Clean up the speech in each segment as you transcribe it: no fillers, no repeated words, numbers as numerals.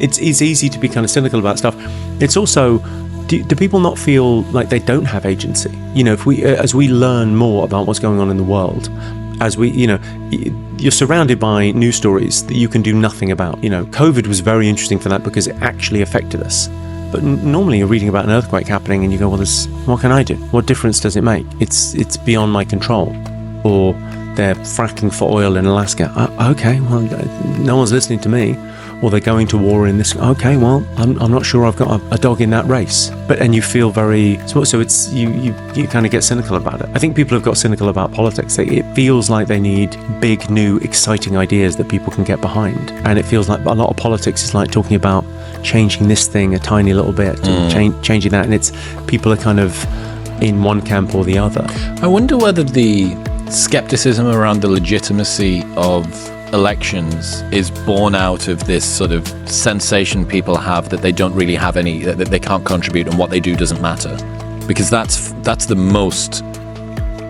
it's easy to be kind of cynical about stuff. It's also, do people not feel like they don't have agency? If we, as we learn more about what's going on in the world, as we, you're surrounded by news stories that you can do nothing about. COVID was very interesting for that because it actually affected us. But normally you're reading about an earthquake happening and you go, well, what can I do? What difference does it make? It's beyond my control. Or they're fracking for oil in Alaska. Okay, well, no one's listening to me. Or they're going to war in this. Okay, well, I'm not sure I've got a dog in that race. And you feel very, so it's you kind of get cynical about it. I think people have got cynical about politics. It feels like they need big, new, exciting ideas that people can get behind. And it feels like a lot of politics is like talking about changing this thing a tiny little bit, and changing that. And it's people are kind of in one camp or the other. I wonder whether the skepticism around the legitimacy of elections is born out of this sort of sensation people have that they don't really have any, that they can't contribute, and what they do doesn't matter, because that's the most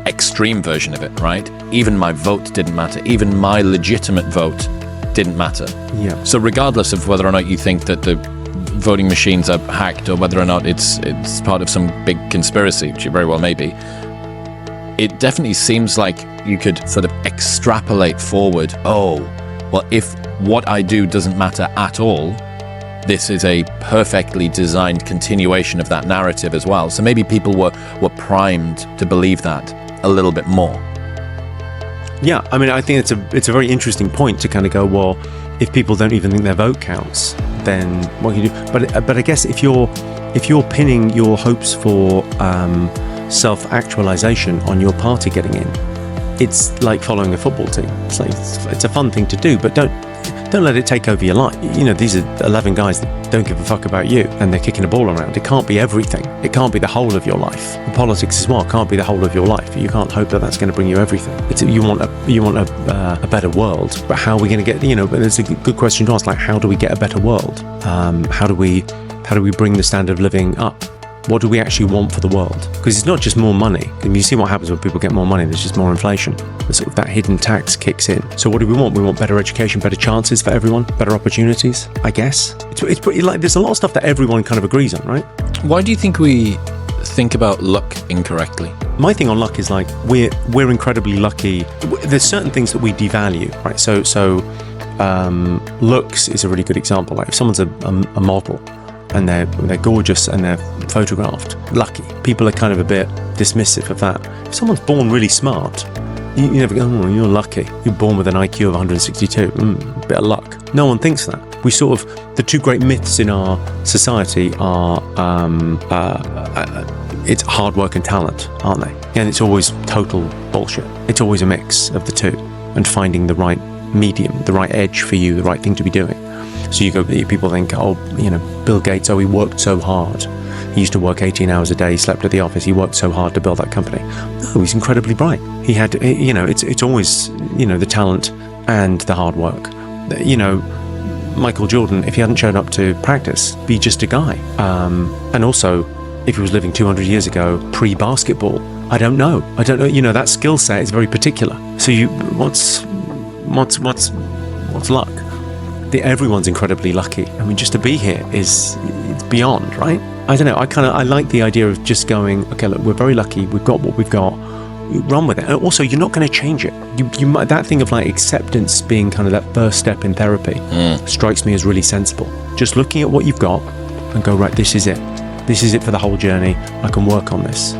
extreme version of it, right? Even my vote didn't matter, even my legitimate vote didn't matter. Yeah. So regardless of whether or not you think that the voting machines are hacked or whether or not it's part of some big conspiracy, which it very well may be, it definitely seems like you could sort of extrapolate forward, if what I do doesn't matter at all, this is a perfectly designed continuation of that narrative as well. So maybe people were primed to believe that a little bit more. Yeah, I mean, I think it's a very interesting point to kind of go, well, if people don't even think their vote counts, then what can you do? But I guess if you're pinning your hopes for self-actualization on your party getting in, it's like following a football team. It's a fun thing to do, but don't let it take over your life. These are 11 guys that don't give a fuck about you, and they're kicking a ball around. It can't be everything. It can't be the whole of your life. And politics as well can't be the whole of your life. You can't hope that that's going to bring you everything. You want a better world, but how are we going to get? But it's a good question to ask. Like, how do we get a better world? How do we bring the standard of living up? What do we actually want for the world? Because it's not just more money. And you see what happens when people get more money. There's just more inflation. Sort of that hidden tax kicks in. So what do we want? We want better education, better chances for everyone, better opportunities, I guess. It's pretty like there's a lot of stuff that everyone kind of agrees on, right? Why do you think we think about luck incorrectly? My thing on luck is like we're incredibly lucky. There's certain things that we devalue, right? So looks is a really good example. Like if someone's a model, and they're gorgeous and they're photographed, lucky. People are kind of a bit dismissive of that. If someone's born really smart, you never go, oh, you're lucky. You're born with an IQ of 162, bit of luck. No one thinks that. We sort of, the two great myths in our society are, it's hard work and talent, aren't they? And it's always total bullshit. It's always a mix of the two, and finding the right medium, the right edge for you, the right thing to be doing. So people think, Bill Gates, he worked so hard. He used to work 18 hours a day, he slept at the office, he worked so hard to build that company. No, he's incredibly bright. He had, it's always, the talent and the hard work. Michael Jordan, if he hadn't shown up to practice, be just a guy. And also, if he was living 200 years ago, pre-basketball, I don't know. That skill set is very particular. So what's luck? Everyone's incredibly lucky. I mean, just to be here it's beyond, right? I don't know. I like the idea of just going, okay, look, we're very lucky. We've got what we've got. Run with it. And also, you're not going to change it. You might, that thing of like acceptance being kind of that first step in therapy strikes me as really sensible. Just looking at what you've got and go, right, this is it. This is it for the whole journey. I can work on this.